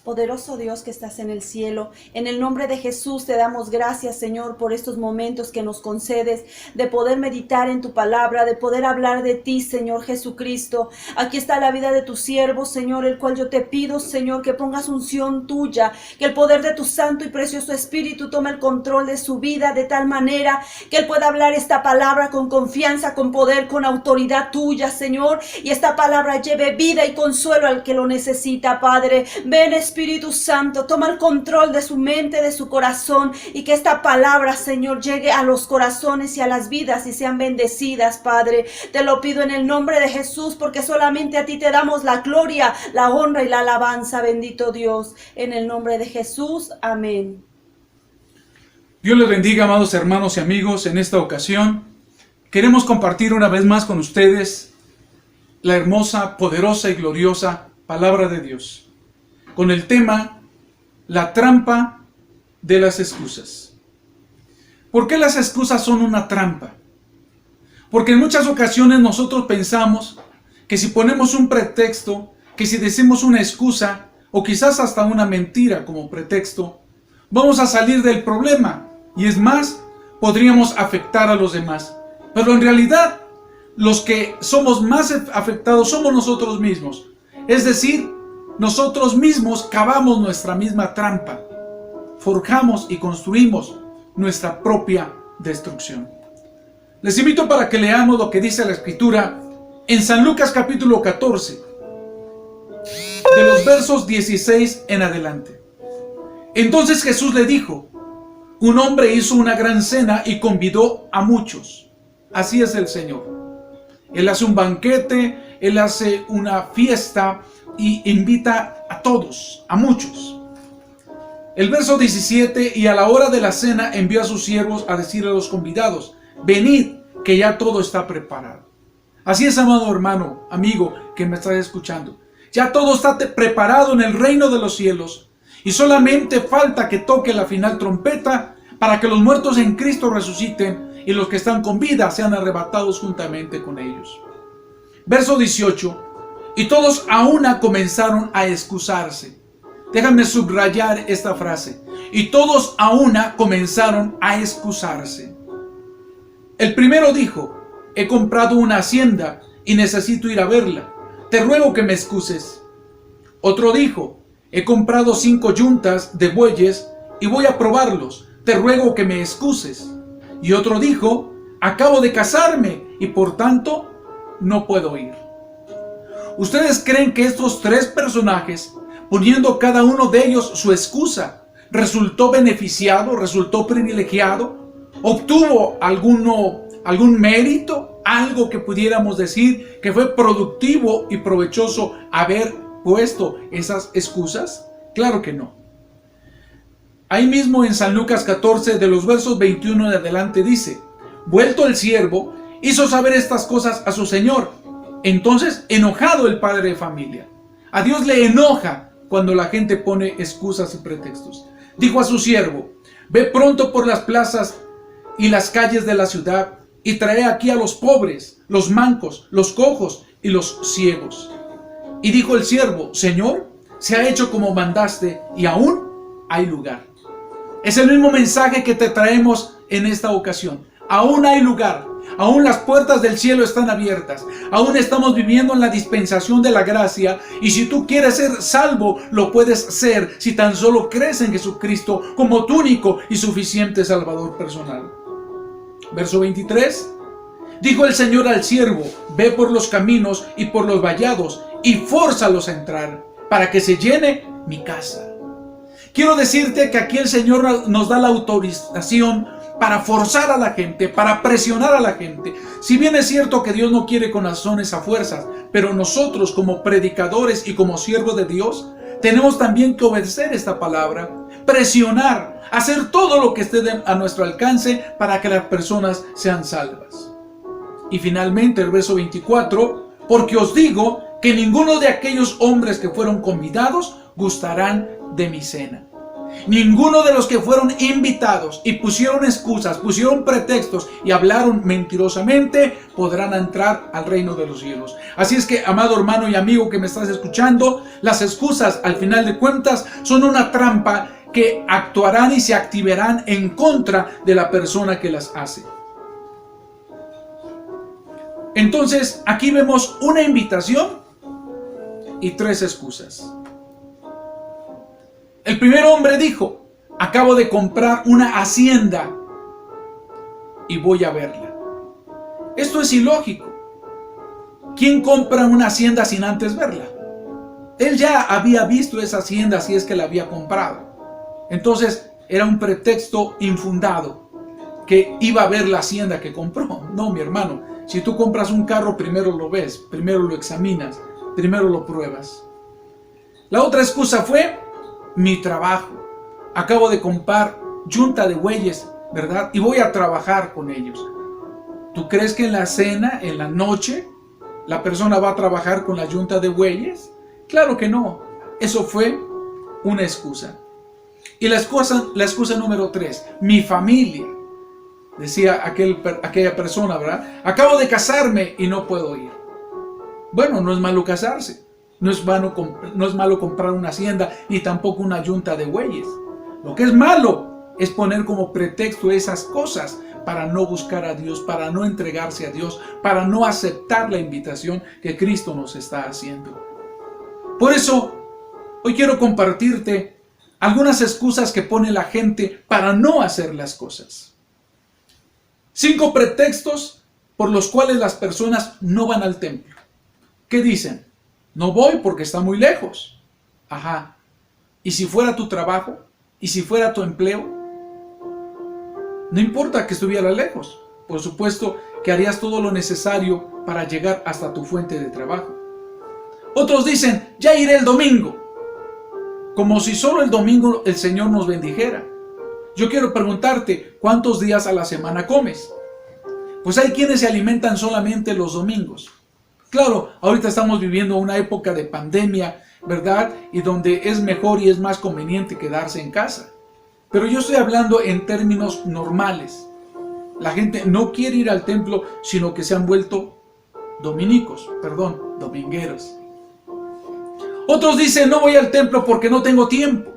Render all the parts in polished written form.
Poderoso Dios que estás en el cielo, en el nombre de Jesús te damos gracias, Señor, por estos momentos que nos concedes de poder meditar en tu palabra, de poder hablar de ti, Señor Jesucristo. Aquí está la vida de tu siervo, Señor, el cual yo te pido, Señor, que pongas unción tuya, que el poder de tu santo y precioso Espíritu tome el control de su vida de tal manera que él pueda hablar esta palabra con confianza, con poder, con autoridad tuya, Señor, y esta palabra lleve vida y consuelo al que lo necesita, Padre. Ven, Espíritu Santo, toma el control de su mente, de su corazón, y que esta palabra, Señor, llegue a los corazones y a las vidas y sean bendecidas, Padre. Te lo pido en el nombre de Jesús, porque solamente a ti te damos la gloria, la honra y la alabanza, bendito Dios. En el nombre de Jesús, amén. Dios les bendiga, amados hermanos y amigos. En esta ocasión queremos compartir una vez más con ustedes la hermosa, poderosa y gloriosa palabra de Dios, con el tema, la trampa de las excusas. ¿Por qué las excusas son una trampa? Porque en muchas ocasiones nosotros pensamos que si ponemos un pretexto, que si decimos una excusa, o quizás hasta una mentira como pretexto, vamos a salir del problema, y es más, podríamos afectar a los demás. Pero en realidad, los que somos más afectados somos nosotros mismos. Es decir, nosotros mismos cavamos nuestra misma trampa, forjamos y construimos nuestra propia destrucción. Les invito para que leamos lo que dice la Escritura en San Lucas capítulo 14, de los versos 16 en adelante. Entonces Jesús le dijo: un hombre hizo una gran cena y convidó a muchos. Así es el Señor. Él hace un banquete, Él hace una fiesta y invita a todos, a muchos. El verso 17: y a la hora de la cena envió a sus siervos a decirle a los convidados: venid, que ya todo está preparado. Así es, amado hermano, amigo, que me estás escuchando. Ya todo está preparado en el reino de los cielos, y solamente falta que toque la final trompeta para que los muertos en Cristo resuciten y los que están con vida sean arrebatados juntamente con ellos. Verso 18: y todos a una comenzaron a excusarse. Déjame subrayar esta frase. Y todos a una comenzaron a excusarse. El primero dijo: he comprado una hacienda y necesito ir a verla. Te ruego que me excuses. Otro dijo: he comprado 5 yuntas de bueyes y voy a probarlos. Te ruego que me excuses. Y otro dijo: acabo de casarme y por tanto no puedo ir. ¿Ustedes creen que estos 3 personajes, poniendo cada uno de ellos su excusa, resultó beneficiado, resultó privilegiado? ¿Obtuvo algún mérito? ¿Algo que pudiéramos decir que fue productivo y provechoso haber puesto esas excusas? Claro que no. Ahí mismo en San Lucas 14, de los versos 21 en adelante dice: vuelto el siervo, hizo saber estas cosas a su señor. Entonces, enojado el padre de familia. A Dios le enoja cuando la gente pone excusas y pretextos. Dijo a su siervo: ve pronto por las plazas y las calles de la ciudad y trae aquí a los pobres, los mancos, los cojos y los ciegos. Y dijo el siervo: Señor, se ha hecho como mandaste y aún hay lugar. Es el mismo mensaje que te traemos en esta ocasión. Aún hay lugar. Aún las puertas del cielo están abiertas. Aún estamos viviendo en la dispensación de la gracia. Y si tú quieres ser salvo, lo puedes ser si tan solo crees en Jesucristo como tu único y suficiente Salvador personal. Verso 23. Dijo el Señor al siervo: ve por los caminos y por los vallados y fórzalos a entrar, para que se llene mi casa. Quiero decirte que aquí el Señor nos da la autorización para forzar a la gente, para presionar a la gente. Si bien es cierto que Dios no quiere con razones a fuerzas, pero nosotros como predicadores y como siervos de Dios, tenemos también que obedecer esta palabra, presionar, hacer todo lo que esté a nuestro alcance para que las personas sean salvas. Y finalmente el verso 24: porque os digo que ninguno de aquellos hombres que fueron convidados gustarán de mi cena. Ninguno de los que fueron invitados y pusieron excusas, pusieron pretextos y hablaron mentirosamente podrán entrar al reino de los cielos. Así es que, amado hermano y amigo que me estás escuchando, las excusas al final de cuentas son una trampa que actuarán y se activarán en contra de la persona que las hace. Entonces, aquí vemos una invitación y 3 excusas. El primer hombre dijo: acabo de comprar una hacienda y voy a verla. Esto es ilógico. ¿Quién compra una hacienda sin antes verla? Él ya había visto esa hacienda si es que la había comprado. Entonces era un pretexto infundado que iba a ver la hacienda que compró. No, mi hermano, si tú compras un carro, primero lo ves, primero lo examinas, primero lo pruebas. La otra excusa fue: mi trabajo. Acabo de comprar yunta de bueyes, ¿verdad? Y voy a trabajar con ellos. ¿Tú crees que en la cena, en la noche, la persona va a trabajar con la yunta de bueyes? Claro que no. Eso fue una excusa. Y la excusa número 3, mi familia. Decía aquella persona, ¿verdad? Acabo de casarme y no puedo ir. Bueno, no es malo casarse. No es malo comprar una hacienda ni tampoco una yunta de bueyes. Lo que es malo es poner como pretexto esas cosas para no buscar a Dios, para no entregarse a Dios, para no aceptar la invitación que Cristo nos está haciendo. Por eso, hoy quiero compartirte algunas excusas que pone la gente para no hacer las cosas. 5 pretextos por los cuales las personas no van al templo. ¿Qué dicen? No voy porque está muy lejos. Ajá. ¿Y si fuera tu trabajo? ¿Y si fuera tu empleo? No importa que estuviera lejos. Por supuesto que harías todo lo necesario para llegar hasta tu fuente de trabajo. Otros dicen: ya iré el domingo. Como si solo el domingo el Señor nos bendijera. Yo quiero preguntarte, ¿cuántos días a la semana comes? Pues hay quienes se alimentan solamente los domingos. Claro, ahorita estamos viviendo una época de pandemia, ¿verdad? Y donde es mejor y es más conveniente quedarse en casa. Pero yo estoy hablando en términos normales. La gente no quiere ir al templo, sino que se han vuelto domingueros. Otros dicen: no voy al templo porque no tengo tiempo.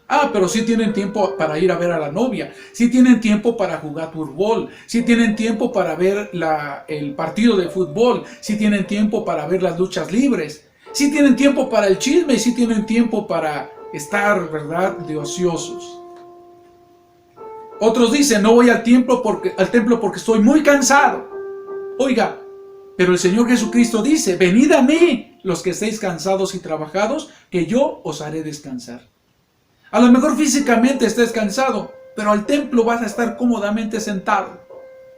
Ah, pero sí tienen tiempo para ir a ver a la novia, sí tienen tiempo para jugar fútbol, sí tienen tiempo para ver el partido de fútbol, sí tienen tiempo para ver las luchas libres, sí tienen tiempo para el chisme y sí tienen tiempo para estar, ¿verdad?, de ociosos. Otros dicen: no voy al templo porque estoy muy cansado. Oiga, pero el Señor Jesucristo dice: venid a mí, los que estéis cansados y trabajados, que yo os haré descansar. A lo mejor físicamente estés cansado, pero al templo vas a estar cómodamente sentado,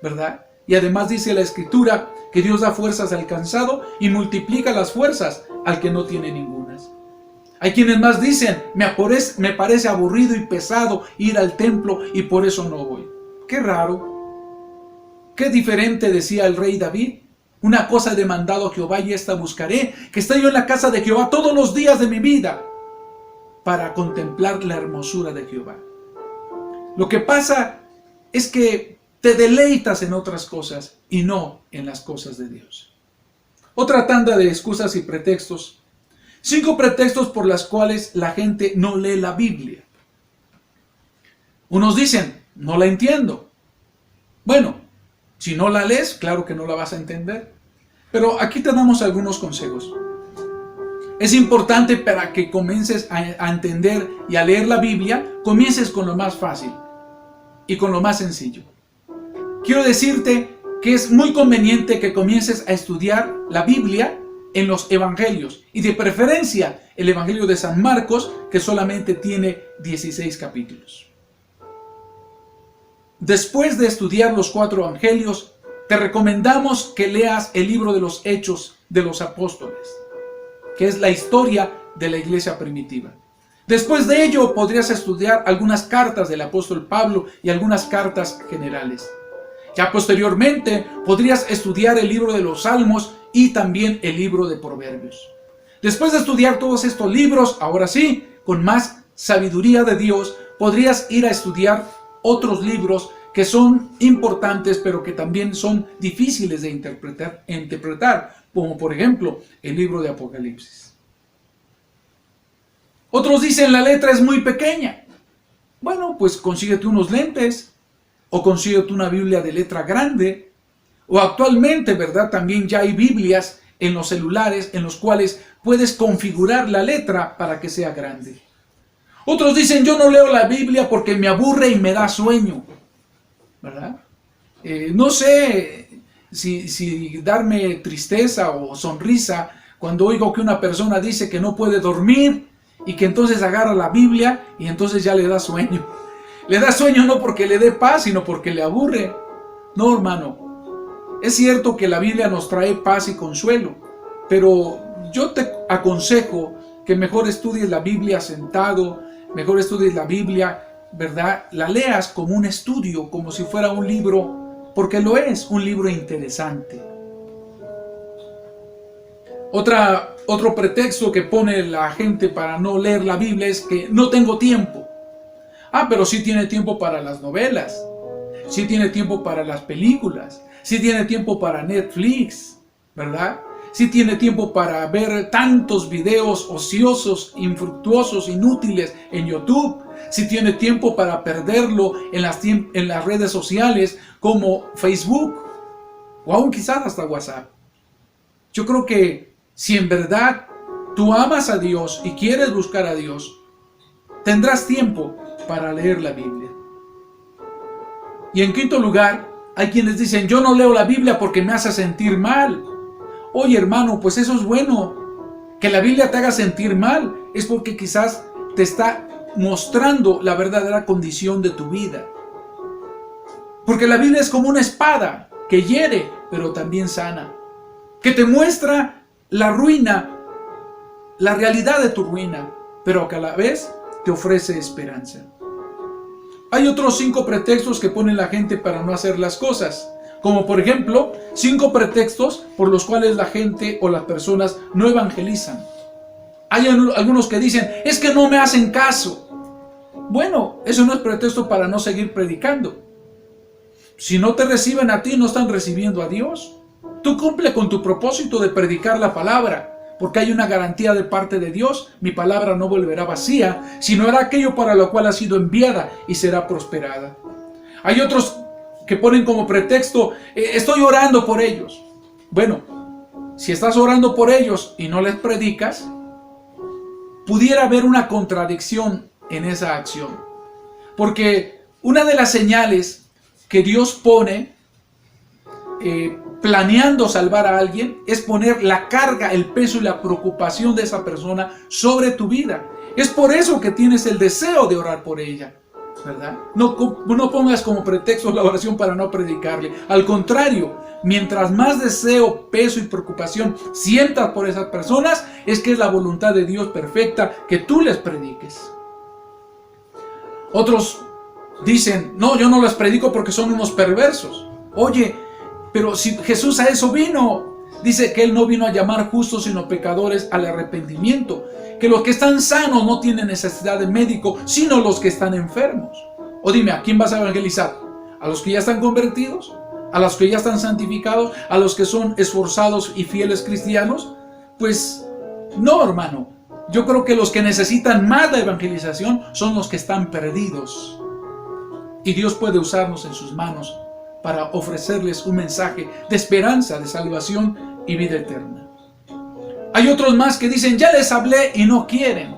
¿verdad? Y además dice la Escritura que Dios da fuerzas al cansado y multiplica las fuerzas al que no tiene ningunas. Hay quienes más dicen: me parece aburrido y pesado ir al templo y por eso no voy. Qué raro. Qué diferente decía el rey David: una cosa he demandado a Jehová y esta buscaré, que esté yo en la casa de Jehová todos los días de mi vida, para contemplar la hermosura de Jehová. Lo que pasa es que te deleitas en otras cosas y no en las cosas de Dios. Otra tanda de excusas y pretextos. 5 pretextos por las cuales la gente no lee la Biblia. Unos dicen: no la entiendo. Bueno, si no la lees, claro que no la vas a entender. Pero aquí te damos algunos consejos. Es importante para que comiences a entender y a leer la Biblia, comiences con lo más fácil y con lo más sencillo. Quiero decirte que es muy conveniente que comiences a estudiar la Biblia en los evangelios, y de preferencia el Evangelio de San Marcos, que solamente tiene 16 capítulos. Después de estudiar los 4 evangelios, te recomendamos que leas el libro de los Hechos de los Apóstoles, que es la historia de la iglesia primitiva. Después de ello podrías estudiar algunas cartas del apóstol Pablo y algunas cartas generales. Ya posteriormente podrías estudiar el libro de los Salmos y también el libro de Proverbios. Después de estudiar todos estos libros, ahora sí, con más sabiduría de Dios, podrías ir a estudiar otros libros que son importantes, pero que también son difíciles de interpretar, como por ejemplo el libro de Apocalipsis. Otros dicen la letra es muy pequeña. Bueno, pues consíguete unos lentes, o consíguete una Biblia de letra grande, o actualmente, ¿verdad? También ya hay Biblias en los celulares en los cuales puedes configurar la letra para que sea grande. Otros dicen, yo no leo la Biblia porque me aburre y me da sueño, ¿verdad? No sé si darme tristeza o sonrisa cuando oigo que una persona dice que no puede dormir y que entonces agarra la Biblia y entonces ya le da sueño. Le da sueño no porque le dé paz, sino porque le aburre. No, hermano. Es cierto que la Biblia nos trae paz y consuelo, pero yo te aconsejo que mejor estudies la Biblia sentado, mejor estudies la Biblia, ¿verdad? La leas como un estudio, como si fuera un libro, porque lo es, un libro interesante. Otro pretexto que pone la gente para no leer la Biblia es que no tengo tiempo. Pero sí tiene tiempo para las novelas, sí tiene tiempo para las películas, sí tiene tiempo para Netflix, ¿verdad? Sí tiene tiempo para ver tantos videos ociosos, infructuosos, inútiles en YouTube. Sí tiene tiempo para perderlo en las redes sociales como Facebook o aún quizás hasta WhatsApp. Yo creo que si en verdad tú amas a Dios y quieres buscar a Dios, tendrás tiempo para leer la Biblia. Y en quinto lugar, hay quienes dicen, yo no leo la Biblia porque me hace sentir mal. Oye, hermano, pues eso es bueno. Que la Biblia te haga sentir mal es porque quizás te está mostrando la verdadera condición de tu vida. Porque la Biblia es como una espada que hiere, pero también sana. Que te muestra la ruina, la realidad de tu ruina, pero que a la vez te ofrece esperanza. Hay otros 5 pretextos que pone la gente para no hacer las cosas. Como por ejemplo, 5 pretextos por los cuales la gente o las personas no evangelizan. Hay algunos que dicen, es que no me hacen caso. Bueno, eso no es pretexto para no seguir predicando. Si no te reciben a ti, no están recibiendo a Dios. Tú cumple con tu propósito de predicar la palabra, porque hay una garantía de parte de Dios. Mi palabra no volverá vacía, sino hará aquello para lo cual ha sido enviada y será prosperada. Hay otros que ponen como pretexto, estoy orando por ellos. Bueno, si estás orando por ellos y no les predicas, pudiera haber una contradicción en esa acción. Porque una de las señales que Dios pone planeando salvar a alguien es poner la carga, el peso y la preocupación de esa persona sobre tu vida. Es por eso que tienes el deseo de orar por ella, ¿verdad? No pongas como pretexto la oración para no predicarle. Al contrario, mientras más deseo, peso y preocupación sientas por esas personas, es que es la voluntad de Dios perfecta que tú les prediques. Otros dicen, no, yo no les predico porque son unos perversos. Oye, pero si Jesús a eso vino, dice que Él no vino a llamar justos sino pecadores al arrepentimiento, que los que están sanos no tienen necesidad de médico, sino los que están enfermos. O dime, ¿a quién vas a evangelizar? ¿A los que ya están convertidos? ¿A los que ya están santificados? ¿A los que son esforzados y fieles cristianos? Pues no, hermano. Yo creo que los que necesitan más la evangelización son los que están perdidos. Y Dios puede usarnos en sus manos para ofrecerles un mensaje de esperanza, de salvación y vida eterna. Hay otros más que dicen, ya les hablé y no quieren.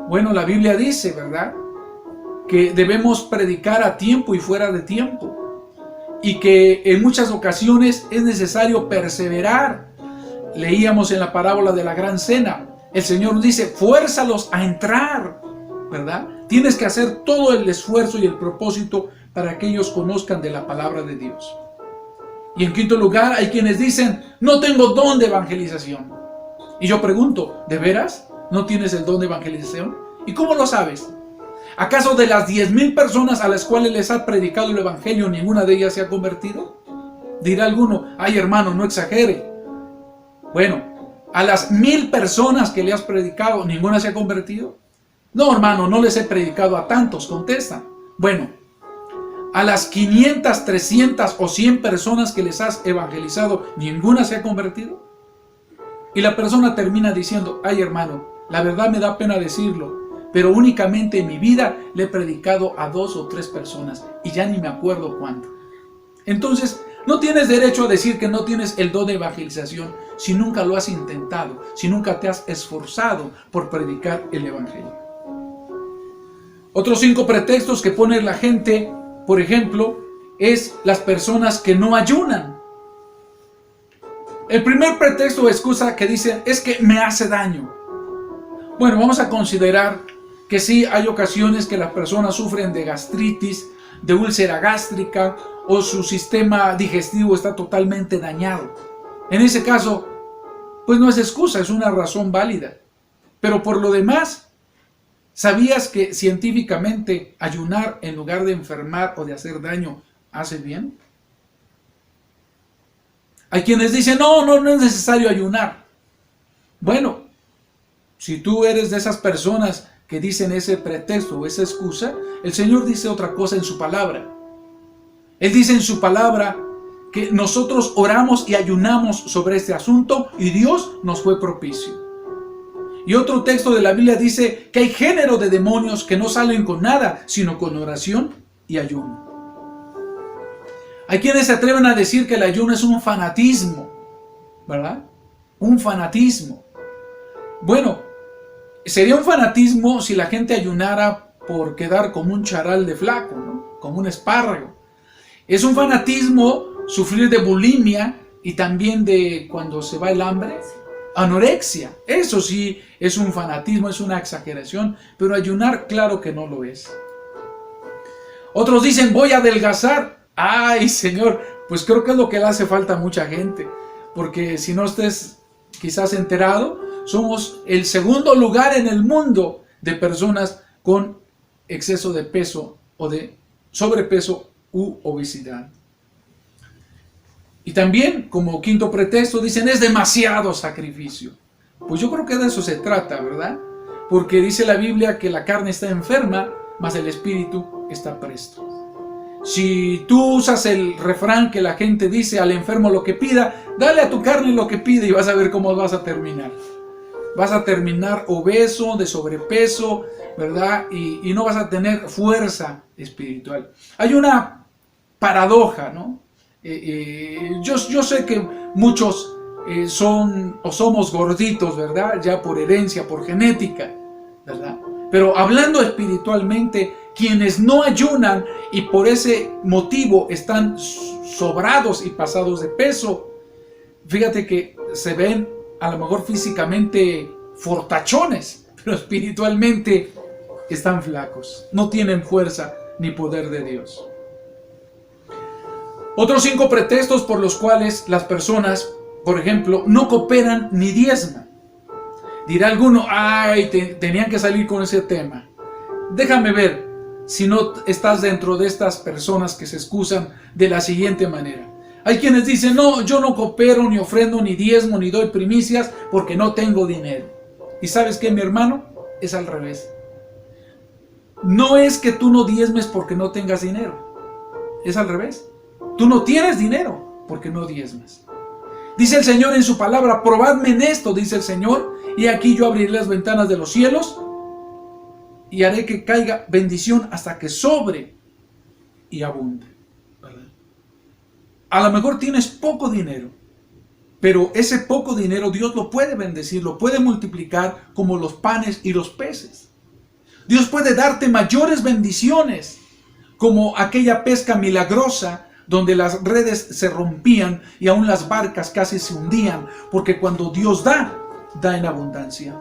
Bueno, la Biblia dice, ¿verdad?, que debemos predicar a tiempo y fuera de tiempo. Y que en muchas ocasiones es necesario perseverar. Leíamos en la parábola de la gran cena, el Señor dice, fuérzalos a entrar, ¿verdad? Tienes que hacer todo el esfuerzo y el propósito para que ellos conozcan de la palabra de Dios. Y en quinto lugar, hay quienes dicen, no tengo don de evangelización. Y yo pregunto, ¿de veras no tienes el don de evangelización? ¿Y cómo lo sabes? ¿Acaso de las 10,000 personas a las cuales les ha predicado el evangelio, ninguna de ellas se ha convertido? Dirá alguno, ay hermano, no exagere. Bueno, a las 1,000 personas que le has predicado, ¿ninguna se ha convertido? No, hermano, no les he predicado a tantos, contestan. Bueno, a las 500, 300 o 100 personas que les has evangelizado, ¿ninguna se ha convertido? Y la persona termina diciendo, ay hermano, la verdad me da pena decirlo, pero únicamente en mi vida le he predicado a 2 o 3 personas y ya ni me acuerdo cuánto. Entonces, no tienes derecho a decir que no tienes el don de evangelización si nunca lo has intentado, si nunca te has esforzado por predicar el evangelio. Otros 5 pretextos que pone la gente, por ejemplo, es las personas que no ayunan. El primer pretexto o excusa que dicen es que me hace daño. Bueno, vamos a considerar que sí hay ocasiones que las personas sufren de gastritis, de úlcera gástrica o su sistema digestivo está totalmente dañado. En ese caso, pues no es excusa, es una razón válida. Pero por lo demás, ¿sabías que científicamente ayunar en lugar de enfermar o de hacer daño hace bien? Hay quienes dicen, no es necesario ayunar. Bueno, si tú eres de esas personas que dicen ese pretexto o esa excusa, el Señor dice otra cosa en su palabra. Él dice en su palabra que nosotros oramos y ayunamos sobre este asunto y Dios nos fue propicio. Y otro texto de la Biblia dice que hay género de demonios que no salen con nada, sino con oración y ayuno. Hay quienes se atreven a decir que el ayuno es un fanatismo, ¿verdad? Un fanatismo. Bueno, sería un fanatismo si la gente ayunara por quedar como un charal de flaco, ¿no? Como un espárrago. Es un fanatismo sufrir de bulimia y también de cuando se va el hambre, anorexia. Eso sí es un fanatismo, es una exageración, pero ayunar claro que no lo es. Otros dicen voy a adelgazar. Ay Señor, pues creo que es lo que le hace falta a mucha gente, porque si no estés quizás enterado, somos el segundo lugar en el mundo de personas con exceso de peso o de sobrepeso u obesidad. Y también, como quinto pretexto, dicen es demasiado sacrificio. Pues yo creo que de eso se trata, ¿verdad? Porque dice la Biblia que la carne está enferma, mas el espíritu está presto. Si tú usas el refrán que la gente dice al enfermo lo que pida, dale a tu carne lo que pide y vas a ver cómo vas a terminar. Vas a terminar obeso, de sobrepeso, ¿verdad? Y no vas a tener fuerza espiritual. Hay una paradoja, ¿no? Yo sé que muchos son o somos gorditos, ¿verdad? Ya por herencia, por genética, ¿verdad? Pero hablando espiritualmente, quienes no ayunan y por ese motivo están sobrados y pasados de peso, fíjate que se ven a lo mejor físicamente fortachones, pero espiritualmente están flacos, no tienen fuerza ni poder de Dios. Otros 5 pretextos por los cuales las personas, por ejemplo, no cooperan ni diezman. Dirá alguno, ay, tenían que salir con ese tema. Déjame ver si no estás dentro de estas personas que se excusan de la siguiente manera. Hay quienes dicen, no, yo no coopero, ni ofrendo, ni diezmo, ni doy primicias porque no tengo dinero. ¿Y sabes qué, mi hermano? Es al revés. No es que tú no diezmes porque no tengas dinero. Es al revés. Tú no tienes dinero porque no diezmas. Dice el Señor en su palabra, probadme en esto, dice el Señor, y aquí yo abriré las ventanas de los cielos y haré que caiga bendición hasta que sobre y abunde. ¿Verdad? A lo mejor tienes poco dinero, pero ese poco dinero Dios lo puede bendecir, lo puede multiplicar como los panes y los peces. Dios puede darte mayores bendiciones, como aquella pesca milagrosa donde las redes se rompían y aún las barcas casi se hundían, porque cuando Dios da en abundancia.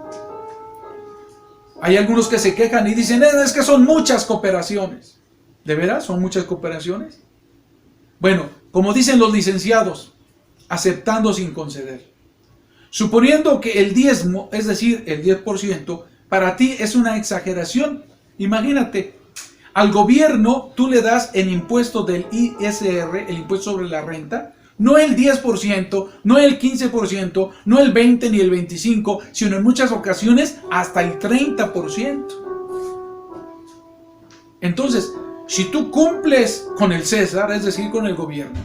Hay algunos que se quejan y dicen, es que son muchas cooperaciones. ¿De veras son muchas cooperaciones? Bueno, como dicen los licenciados, aceptando sin conceder. Suponiendo que el diezmo, es decir, el 10%, para ti es una exageración. Imagínate, al gobierno tú le das el impuesto del ISR, el impuesto sobre la renta, no el 10%, no el 15%, no el 20% ni el 25%, sino en muchas ocasiones hasta el 30%. Entonces, si tú cumples con el César, es decir, con el gobierno,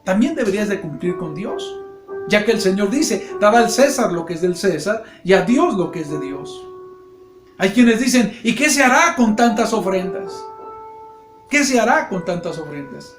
también deberías de cumplir con Dios, ya que el Señor dice, dad al César lo que es del César y a Dios lo que es de Dios. Hay quienes dicen, ¿y qué se hará con tantas ofrendas? ¿Qué se hará con tantas ofrendas?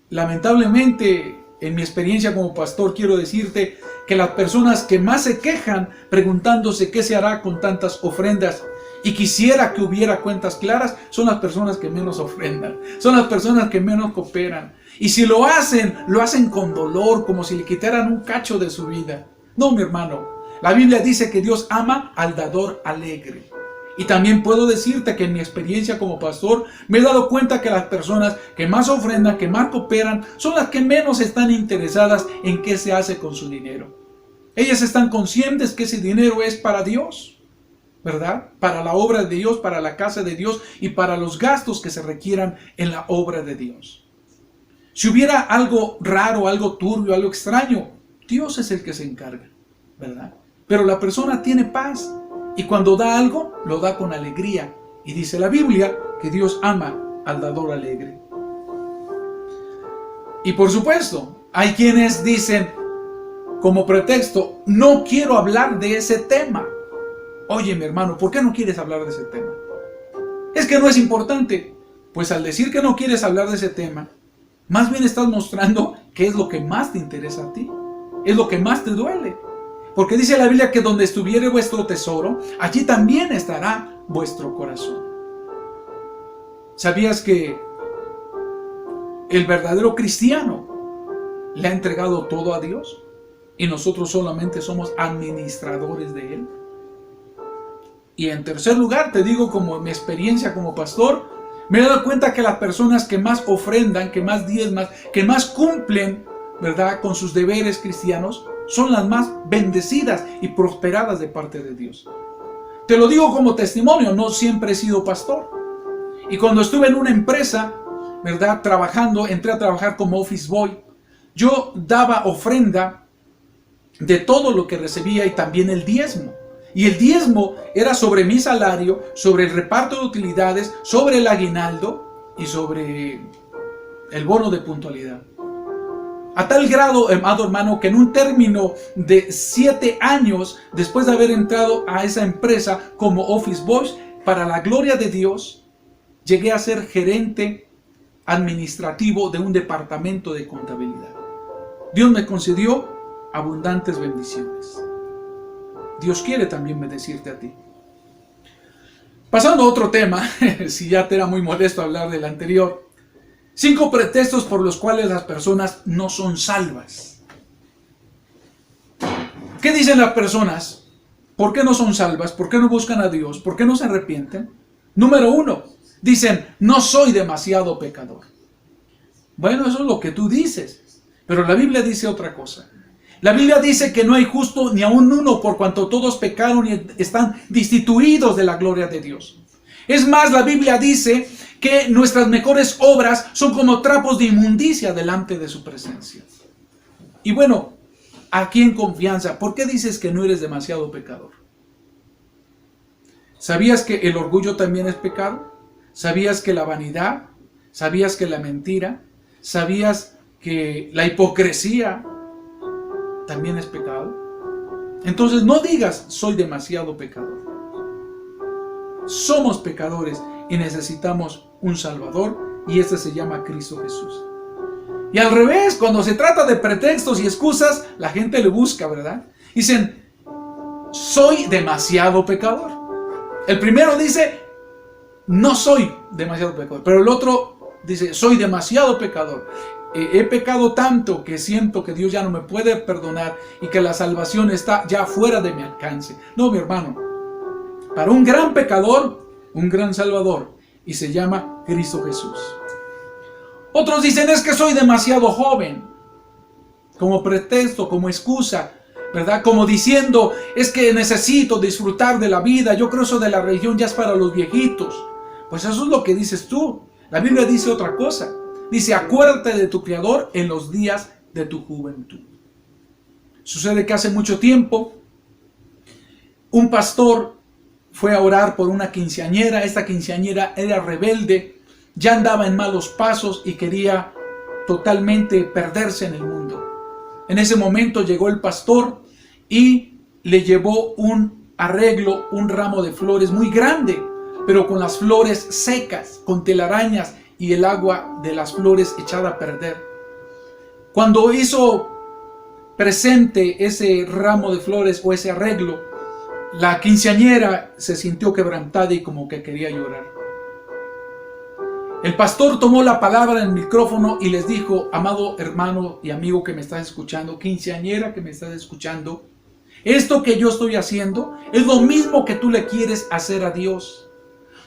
Lamentablemente, en mi experiencia como pastor, quiero decirte que las personas que más se quejan preguntándose qué se hará con tantas ofrendas y quisiera que hubiera cuentas claras, son las personas que menos ofrendan, son las personas que menos cooperan. Y si lo hacen con dolor, como si le quitaran un cacho de su vida. No, mi hermano, la Biblia dice que Dios ama al dador alegre. Y también puedo decirte que en mi experiencia como pastor me he dado cuenta que las personas que más ofrendan, que más cooperan, son las que menos están interesadas en qué se hace con su dinero. Ellas están conscientes que ese dinero es para Dios, ¿verdad? Para la obra de Dios, para la casa de Dios y para los gastos que se requieran en la obra de Dios. Si hubiera algo raro, algo turbio, algo extraño, Dios es el que se encarga, ¿verdad? Pero la persona tiene paz. Y cuando da algo, lo da con alegría. Y dice la Biblia que Dios ama al dador alegre. Y por supuesto, hay quienes dicen como pretexto, no quiero hablar de ese tema. Oye, mi hermano, ¿por qué no quieres hablar de ese tema? Es que no es importante. Pues al decir que no quieres hablar de ese tema, más bien estás mostrando qué es lo que más te interesa a ti. Es lo que más te duele. Porque dice la Biblia que donde estuviere vuestro tesoro, allí también estará vuestro corazón. ¿Sabías que el verdadero cristiano le ha entregado todo a Dios? Y nosotros solamente somos administradores de Él. Y en tercer lugar, te digo como mi experiencia como pastor, me he dado cuenta que las personas que más ofrendan, que más diezman, que más cumplen, ¿verdad?, con sus deberes cristianos, son las más bendecidas y prosperadas de parte de Dios. Te lo digo como testimonio, no siempre he sido pastor. Y cuando estuve en una empresa, ¿verdad?, trabajando, entré a trabajar como office boy, yo daba ofrenda de todo lo que recibía y también el diezmo. Y el diezmo era sobre mi salario, sobre el reparto de utilidades, sobre el aguinaldo y sobre el bono de puntualidad. A tal grado, amado hermano, que en un término de 7 años, después de haber entrado a esa empresa como office boy, para la gloria de Dios, llegué a ser gerente administrativo de un departamento de contabilidad. Dios me concedió abundantes bendiciones. Dios quiere también bendecirte a ti. Pasando a otro tema, si ya te era muy molesto hablar del anterior, 5 pretextos por los cuales las personas no son salvas. ¿Qué dicen las personas? ¿Por qué no son salvas? ¿Por qué no buscan a Dios? ¿Por qué no se arrepienten? Número 1, dicen, no soy demasiado pecador. Bueno, eso es lo que tú dices, pero la Biblia dice otra cosa. La Biblia dice que no hay justo ni aun uno, por cuanto todos pecaron y están destituidos de la gloria de Dios. Es más, la Biblia dice que nuestras mejores obras son como trapos de inmundicia delante de su presencia. Y bueno, aquí en confianza, ¿por qué dices que no eres demasiado pecador? ¿Sabías que el orgullo también es pecado? ¿Sabías que la vanidad? ¿Sabías que la mentira? ¿Sabías que la hipocresía también es pecado? Entonces no digas, soy demasiado pecador. Somos pecadores y necesitamos un Salvador, y este se llama Cristo Jesús. Y al revés, cuando se trata de pretextos y excusas, la gente le busca, ¿verdad? Dicen, soy demasiado pecador. El primero dice, no soy demasiado pecador, pero el otro dice, soy demasiado pecador. He pecado tanto que siento que Dios ya no me puede perdonar y que la salvación está ya fuera de mi alcance. No, mi hermano, para un gran pecador, un gran Salvador, y se llama Cristo Jesús. Otros dicen, es que soy demasiado joven, como pretexto, como excusa, ¿verdad? Como diciendo, es que necesito disfrutar de la vida, yo creo eso de la religión ya es para los viejitos. Pues eso es lo que dices tú. La Biblia dice otra cosa. Dice, acuérdate de tu Creador en los días de tu juventud. Sucede que hace mucho tiempo, un pastor fue a orar por una quinceañera. Esta quinceañera era rebelde, ya andaba en malos pasos y quería totalmente perderse en el mundo. En ese momento llegó el pastor y le llevó un arreglo, un ramo de flores muy grande, pero con las flores secas, con telarañas y el agua de las flores echada a perder. Cuando hizo presente ese ramo de flores o ese arreglo, la quinceañera se sintió quebrantada y como que quería llorar. El pastor tomó la palabra en el micrófono y les dijo: amado hermano y amigo que me estás escuchando, quinceañera que me estás escuchando, esto que yo estoy haciendo es lo mismo que tú le quieres hacer a Dios.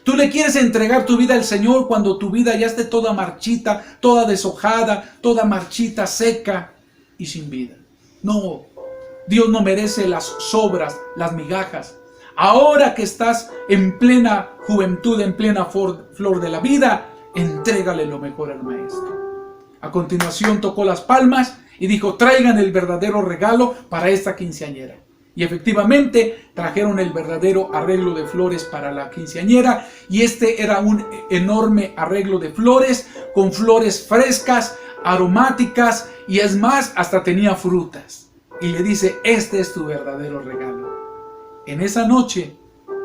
Tú le quieres entregar tu vida al Señor cuando tu vida ya esté toda marchita, toda deshojada, toda marchita, seca y sin vida. No, Dios no merece las sobras, las migajas. Ahora que estás en plena juventud, en plena flor de la vida, entrégale lo mejor al maestro. A continuación tocó las palmas y dijo: traigan el verdadero regalo para esta quinceañera. Y efectivamente trajeron el verdadero arreglo de flores para la quinceañera, y este era un enorme arreglo de flores, con flores frescas, aromáticas, y es más, hasta tenía frutas. Y le dice: este es tu verdadero regalo. En esa noche,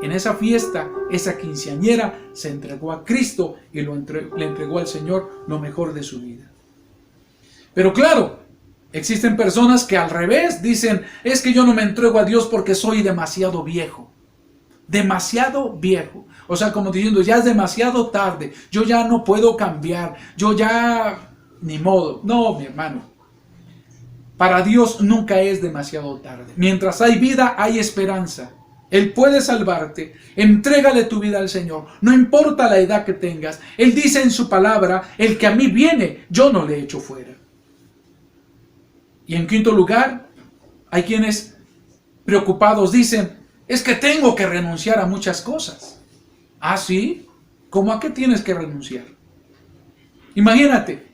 en esa fiesta, esa quinceañera se entregó a Cristo y le entregó al Señor lo mejor de su vida. Pero claro, existen personas que al revés dicen: es que yo no me entrego a Dios porque soy demasiado viejo. Demasiado viejo. O sea, como diciendo, ya es demasiado tarde, yo ya no puedo cambiar, yo ya ni modo. No, mi hermano. Para Dios nunca es demasiado tarde. Mientras hay vida, hay esperanza. Él puede salvarte. Entrégale tu vida al Señor. No importa la edad que tengas. Él dice en su palabra: el que a mí viene, yo no le echo fuera. Y en quinto lugar, hay quienes preocupados dicen: es que tengo que renunciar a muchas cosas. ¿Ah, sí? ¿Cómo a qué tienes que renunciar? Imagínate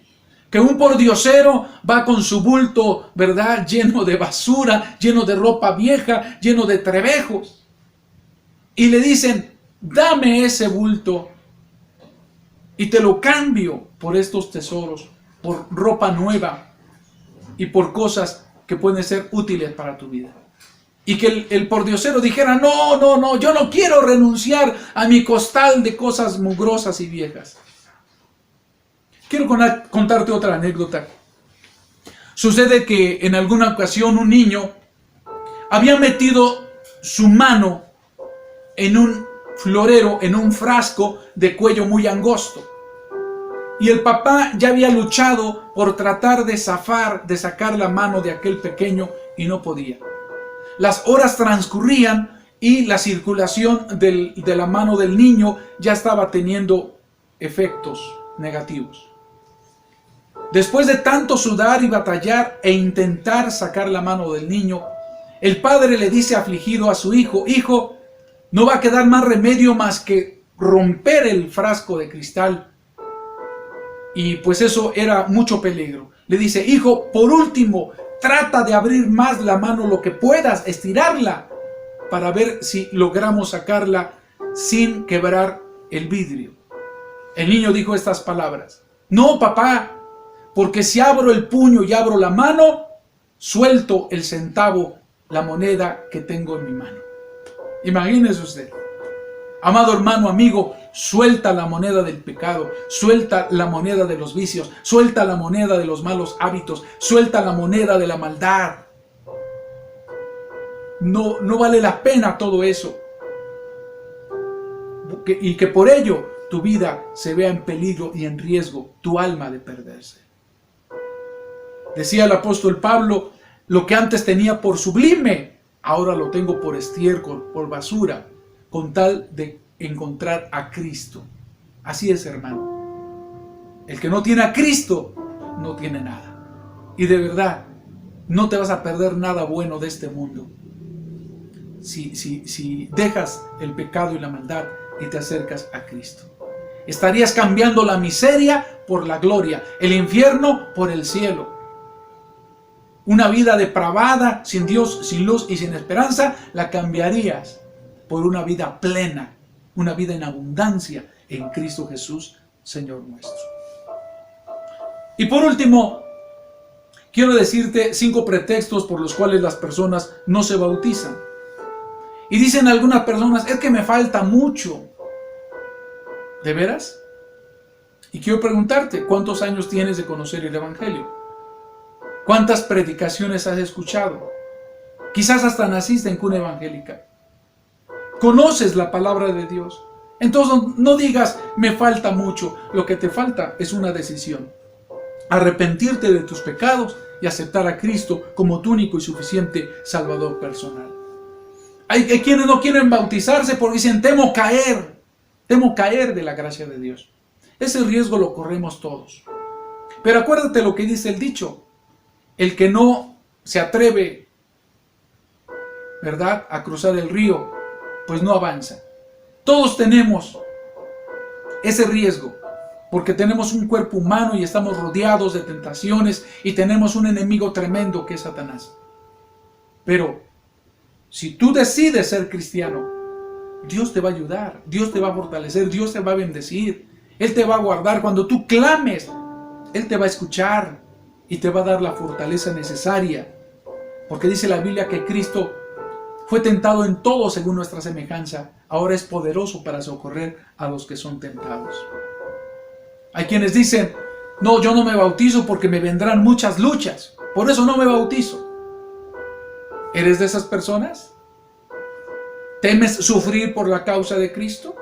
que un pordiosero va con su bulto, ¿verdad?, lleno de basura, lleno de ropa vieja, lleno de trebejos. Y le dicen: dame ese bulto y te lo cambio por estos tesoros, por ropa nueva y por cosas que pueden ser útiles para tu vida. Y que el pordiosero dijera: no, yo no quiero renunciar a mi costal de cosas mugrosas y viejas. Quiero contarte otra anécdota. Sucede que en alguna ocasión un niño había metido su mano en un florero, en un frasco de cuello muy angosto. Y el papá ya había luchado por tratar de zafar, de sacar la mano de aquel pequeño, y no podía. Las horas transcurrían y la circulación de la mano del niño ya estaba teniendo efectos negativos. Después de tanto sudar y batallar e intentar sacar la mano del niño, el padre le dice afligido a su hijo: hijo, no va a quedar más remedio más que romper el frasco de cristal. Y pues eso era mucho peligro. Le dice: hijo, por último, trata de abrir más la mano lo que puedas, estirarla, para ver si logramos sacarla sin quebrar el vidrio. El niño dijo estas palabras: no, papá, porque si abro el puño y abro la mano, suelto el centavo, la moneda que tengo en mi mano. Imagínese usted. Amado hermano, amigo, suelta la moneda del pecado, suelta la moneda de los vicios, suelta la moneda de los malos hábitos, suelta la moneda de la maldad. No vale la pena todo eso. Y que por ello tu vida se vea en peligro y en riesgo, tu alma de perderse. Decía el apóstol Pablo: lo que antes tenía por sublime, ahora lo tengo por estiércol, por basura, con tal de encontrar a Cristo. Así es, hermano. El que no tiene a Cristo no tiene nada. Y de verdad, no te vas a perder nada bueno de este mundo si dejas el pecado y la maldad y te acercas a Cristo. Estarías cambiando la miseria por la gloria, el infierno por el cielo. Una vida depravada, sin Dios, sin luz y sin esperanza, la cambiarías por una vida plena, una vida en abundancia en Cristo Jesús, Señor nuestro. Y por último, quiero decirte 5 pretextos por los cuales las personas no se bautizan. Y dicen algunas personas, es que me falta mucho. ¿De veras? Y quiero preguntarte, ¿cuántos años tienes de conocer el Evangelio? ¿Cuántas predicaciones has escuchado? Quizás hasta naciste en cuna evangélica. ¿Conoces la palabra de Dios? Entonces no digas, me falta mucho. Lo que te falta es una decisión. Arrepentirte de tus pecados y aceptar a Cristo como tu único y suficiente Salvador personal. Hay quienes no quieren bautizarse porque dicen, temo caer de la gracia de Dios. Ese riesgo lo corremos todos. Pero acuérdate lo que dice el dicho, el que no se atreve, ¿verdad?, a cruzar el río, pues no avanza. Todos tenemos ese riesgo, porque tenemos un cuerpo humano y estamos rodeados de tentaciones y tenemos un enemigo tremendo que es Satanás. Pero si tú decides ser cristiano, Dios te va a ayudar, Dios te va a fortalecer, Dios te va a bendecir, Él te va a guardar. Cuando tú clames, Él te va a escuchar y te va a dar la fortaleza necesaria. Porque dice la Biblia que Cristo fue tentado en todo según nuestra semejanza. Ahora es poderoso para socorrer a los que son tentados. Hay quienes dicen, no, yo no me bautizo porque me vendrán muchas luchas. Por eso no me bautizo. ¿Eres de esas personas? ¿Temes sufrir por la causa de Cristo?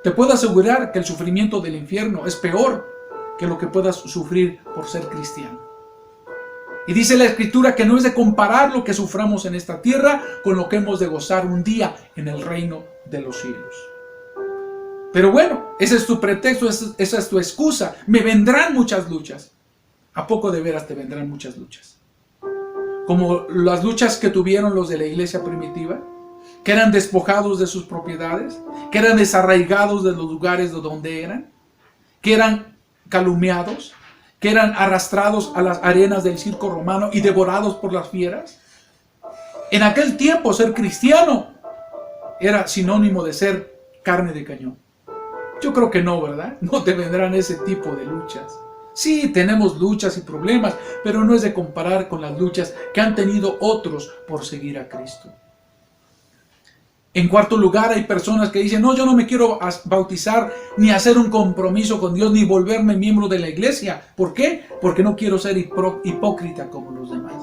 Te puedo asegurar que el sufrimiento del infierno es peor que lo que puedas sufrir por ser cristiano. Y dice la Escritura que no es de comparar lo que suframos en esta tierra con lo que hemos de gozar un día en el reino de los cielos. Pero bueno, ese es tu pretexto, esa es tu excusa. Me vendrán muchas luchas. ¿A poco de veras te vendrán muchas luchas? Como las luchas que tuvieron los de la iglesia primitiva, que eran despojados de sus propiedades, que eran desarraigados de los lugares de donde eran, que eran calumniados, que eran arrastrados a las arenas del circo romano y devorados por las fieras. En aquel tiempo ser cristiano era sinónimo de ser carne de cañón. Yo creo que no, ¿verdad? No te vendrán ese tipo de luchas. Sí, tenemos luchas y problemas, pero no es de comparar con las luchas que han tenido otros por seguir a Cristo. En cuarto lugar, hay personas que dicen, no, yo no me quiero bautizar, ni hacer un compromiso con Dios, ni volverme miembro de la iglesia. ¿Por qué? Porque no quiero ser hipócrita como los demás.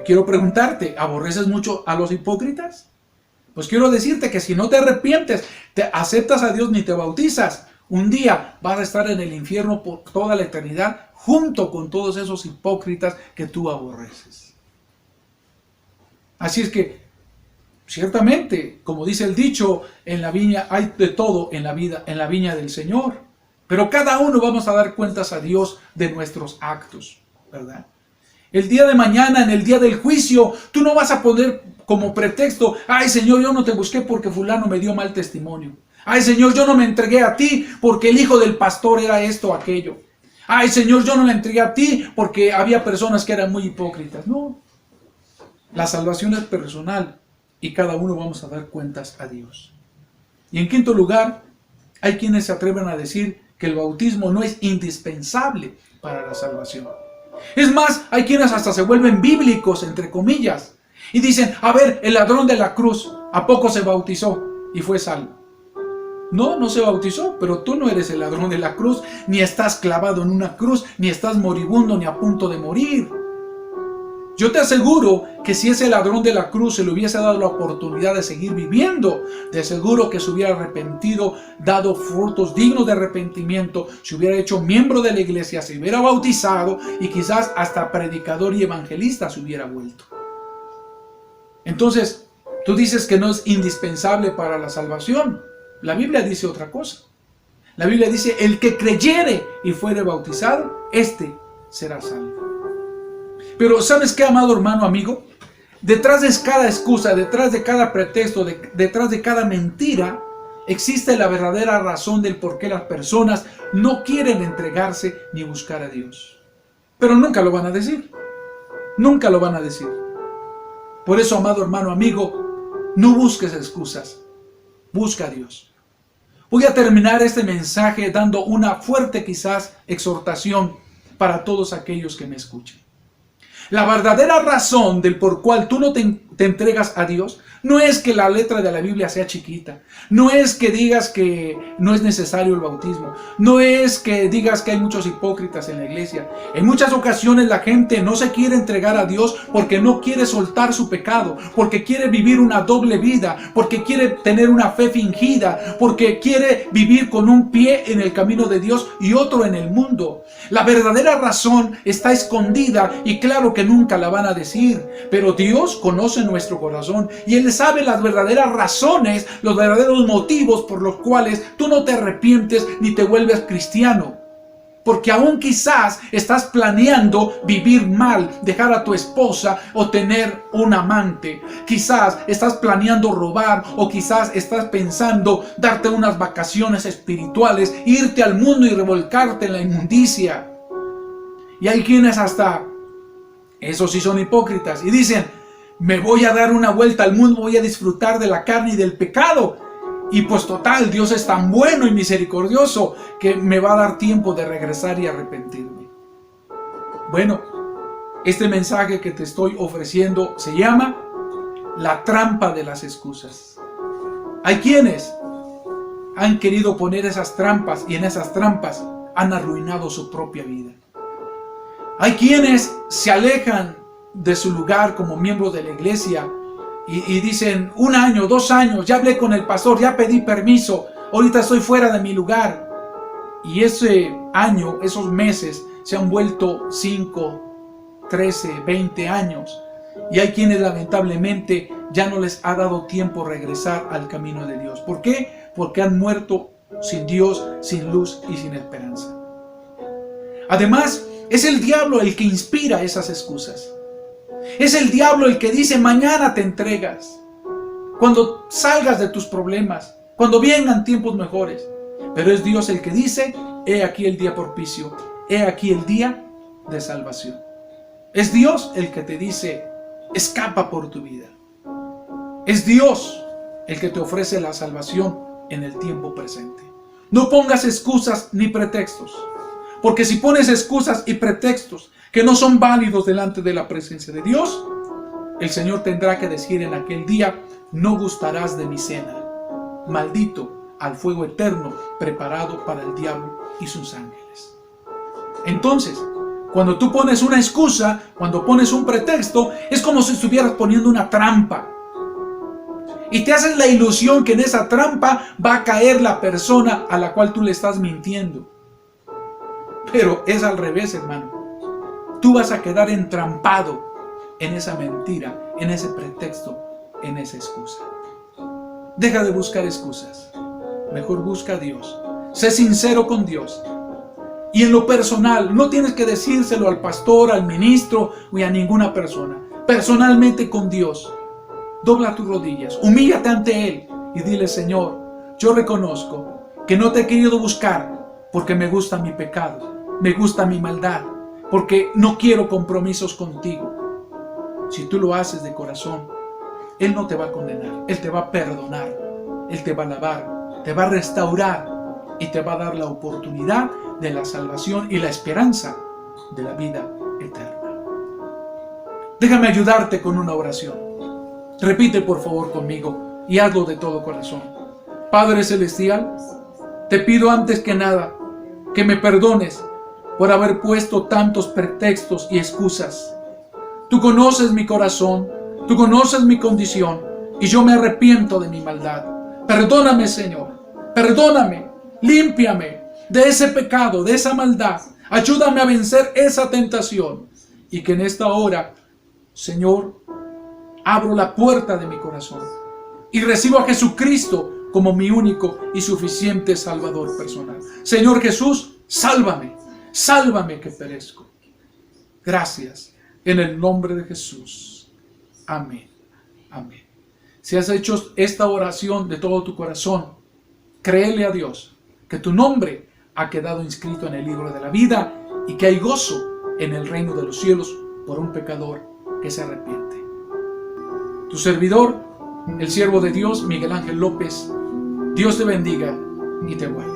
Quiero preguntarte, ¿aborreces mucho a los hipócritas? Pues quiero decirte que si no te arrepientes, te aceptas a Dios ni te bautizas, un día vas a estar en el infierno por toda la eternidad, junto con todos esos hipócritas que tú aborreces. Así es que, ciertamente, como dice el dicho, en la viña hay de todo en la viña del Señor. Pero cada uno vamos a dar cuentas a Dios de nuestros actos, ¿verdad? El día de mañana, en el día del juicio, tú no vas a poner como pretexto, ay Señor, yo no te busqué porque fulano me dio mal testimonio. Ay Señor, yo no me entregué a ti porque el hijo del pastor era esto o aquello. Ay Señor, yo no me entregué a ti porque había personas que eran muy hipócritas. No. La salvación es personal y cada uno vamos a dar cuentas a Dios. Y en quinto lugar, hay quienes se atreven a decir que el bautismo no es indispensable para la salvación. Es más, hay quienes hasta se vuelven bíblicos, entre comillas, y dicen, a ver, el ladrón de la cruz, ¿a poco se bautizó y fue salvo? No, no se bautizó, pero tú no eres el ladrón de la cruz, ni estás clavado en una cruz, ni estás moribundo, ni a punto de morir. Yo te aseguro que si ese ladrón de la cruz se le hubiese dado la oportunidad de seguir viviendo, de seguro que se hubiera arrepentido, dado frutos dignos de arrepentimiento, se hubiera hecho miembro de la iglesia, se hubiera bautizado y quizás hasta predicador y evangelista se hubiera vuelto. Entonces, tú dices que no es indispensable para la salvación. La Biblia dice otra cosa. La Biblia dice, el que creyere y fuere bautizado, éste será salvo. Pero ¿sabes qué, amado hermano, amigo? Detrás de cada excusa, detrás de cada pretexto, detrás de cada mentira, existe la verdadera razón del por qué las personas no quieren entregarse ni buscar a Dios. Pero nunca lo van a decir. Nunca lo van a decir. Por eso, amado hermano, amigo, no busques excusas. Busca a Dios. Voy a terminar este mensaje dando una fuerte quizás exhortación para todos aquellos que me escuchen. La verdadera razón del por cual tú no te entregas a Dios no es que la letra de la Biblia sea chiquita, no es que digas que no es necesario el bautismo, no es que digas que hay muchos hipócritas en la iglesia. En muchas ocasiones la gente no se quiere entregar a Dios porque no quiere soltar su pecado, porque quiere vivir una doble vida, porque quiere tener una fe fingida, porque quiere vivir con un pie en el camino de Dios y otro en el mundo. La verdadera razón está escondida y claro que nunca la van a decir, pero Dios conoce nuestro corazón y Él sabe las verdaderas razones, los verdaderos motivos por los cuales tú no te arrepientes ni te vuelves cristiano. Porque aún quizás estás planeando vivir mal, dejar a tu esposa o tener un amante. Quizás estás planeando robar o quizás estás pensando darte unas vacaciones espirituales, irte al mundo y revolcarte en la inmundicia. Y hay quienes hasta, esos sí son hipócritas, y dicen, me voy a dar una vuelta al mundo, voy a disfrutar de la carne y del pecado. Y pues total, Dios es tan bueno y misericordioso que me va a dar tiempo de regresar y arrepentirme. Bueno, este mensaje que te estoy ofreciendo se llama la trampa de las excusas. Hay quienes han querido poner esas trampas y en esas trampas han arruinado su propia vida. Hay quienes se alejan de su lugar como miembros de la iglesia y dicen 1 año, 2 años, ya hablé con el pastor, ya pedí permiso, ahorita estoy fuera de mi lugar. Y ese año, esos meses se han vuelto 5, 13, 20 años. Y hay quienes lamentablemente ya no les ha dado tiempo regresar al camino de Dios. ¿Por qué? Porque han muerto sin Dios, sin luz y sin esperanza. Además, es el diablo el que inspira esas excusas. Es el diablo el que dice, mañana te entregas, cuando salgas de tus problemas, cuando vengan tiempos mejores. Pero es Dios el que dice, he aquí el día propicio, he aquí el día de salvación. Es Dios el que te dice, escapa por tu vida. Es Dios el que te ofrece la salvación en el tiempo presente. No pongas excusas ni pretextos, porque si pones excusas y pretextos que no son válidos delante de la presencia de Dios, el Señor tendrá que decir en aquel día, no gustarás de mi cena, maldito al fuego eterno preparado para el diablo y sus ángeles. Entonces, cuando tú pones una excusa, cuando pones un pretexto, es como si estuvieras poniendo una trampa. Y te haces la ilusión que en esa trampa va a caer la persona a la cual tú le estás mintiendo. Pero es al revés, hermano. Tú vas a quedar entrampado en esa mentira, en ese pretexto, en esa excusa. Deja de buscar excusas. Mejor busca a Dios. Sé sincero con Dios. Y en lo personal, no tienes que decírselo al pastor, al ministro o a ninguna persona. Personalmente con Dios. Dobla tus rodillas, humíllate ante Él y dile, Señor, yo reconozco que no te he querido buscar porque me gusta mi pecado, me gusta mi maldad, porque no quiero compromisos contigo. Si tú lo haces de corazón, Él no te va a condenar, Él te va a perdonar, Él te va a lavar, te va a restaurar y te va a dar la oportunidad de la salvación y la esperanza de la vida eterna. Déjame ayudarte con una oración. Repite por favor conmigo y hazlo de todo corazón. Padre Celestial, te pido antes que nada que me perdones por haber puesto tantos pretextos y excusas. Tú conoces mi corazón, tú conoces mi condición y yo me arrepiento de mi maldad. Perdóname, Señor, perdóname, límpiame de ese pecado, de esa maldad. Ayúdame a vencer esa tentación y que en esta hora, Señor, abro la puerta de mi corazón y recibo a Jesucristo como mi único y suficiente Salvador personal. Señor Jesús, sálvame, sálvame que perezco. Gracias, en el nombre de Jesús. Amén, amén. Si has hecho esta oración de todo tu corazón, créele a Dios que tu nombre ha quedado inscrito en el libro de la vida y que hay gozo en el reino de los cielos por un pecador que se arrepiente. Tu servidor, el siervo de Dios, Miguel Ángel López. Dios te bendiga y te guarde.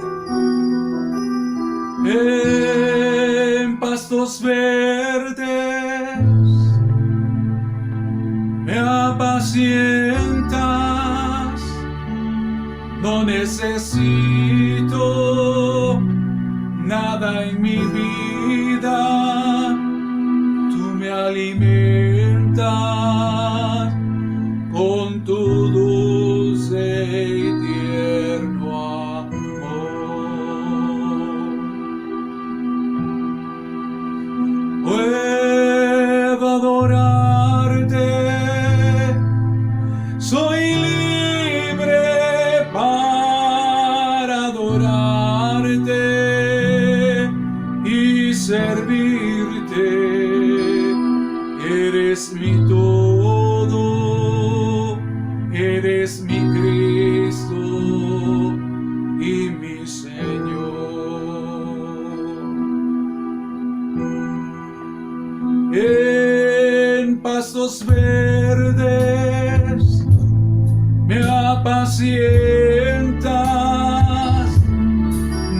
En pastos verdes me apacientas, no necesito nada en mi vida, tú me alimentas con tu dulce y tierno amor. Puedo adorarte, soy libre para adorarte y servirte. Eres mi todo, eres mi Cristo y mi Señor. En pastos verdes me apacientas,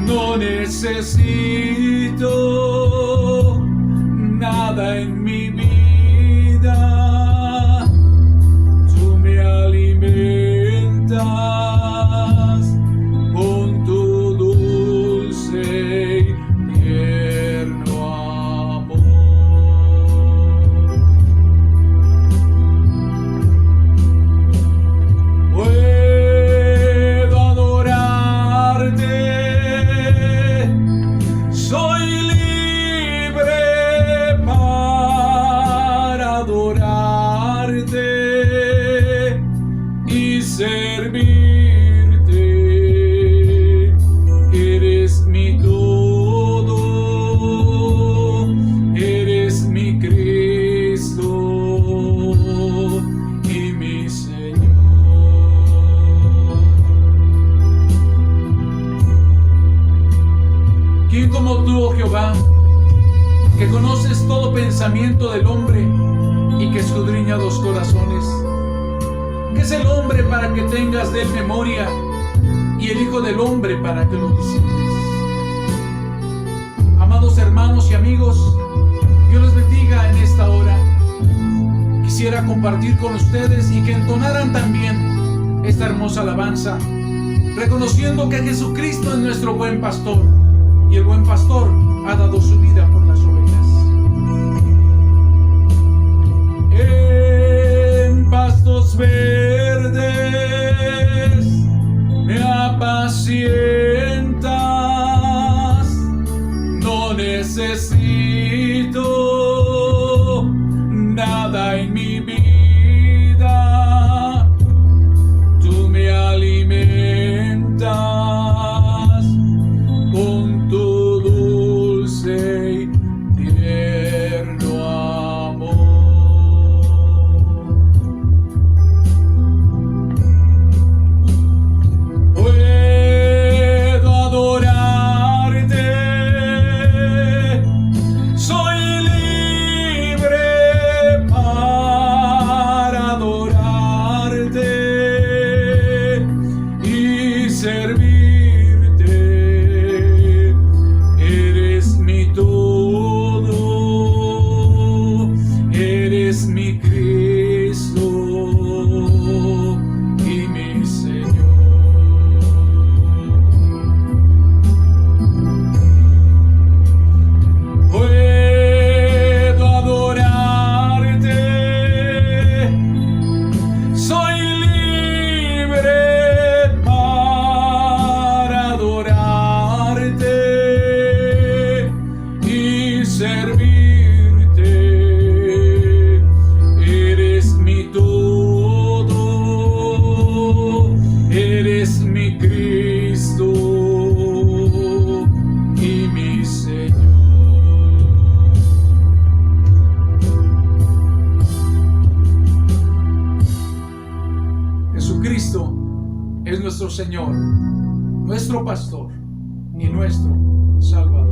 no necesito nada en mi vida, tú me alimentas con tu dulce y tierno amor. Puedo adorarte, soy libre para adorarte y servirte. Eres mi todo, eres mi Cristo y mi Señor. ¿Quién como tú, oh Jehová, que conoces todo pensamiento del hombre y que escudriña los corazones? ¿Qué es el hombre para que tengas de él memoria y el Hijo del Hombre para que lo visites? Amados hermanos y amigos, Dios les bendiga en esta hora. Quisiera compartir con ustedes y que entonaran también esta hermosa alabanza, reconociendo que Jesucristo es nuestro buen pastor y el buen pastor ha dado su vida por las ovejas. En pastos verdes me apacientas, no necesito nada en mi vida, tú me alimentas con tu dulce y tierno amor. Puedo adorarte, soy libre para adorarte y servirte. Eres mi todo, eres mi Cristo y mi Señor. Puedo adorarte, soy libre para adorarte y servirte. Eres mi todo, eres mi Cristo y mi Señor. Jesucristo es nuestro Señor, nuestro pastor y nuestro Salvador.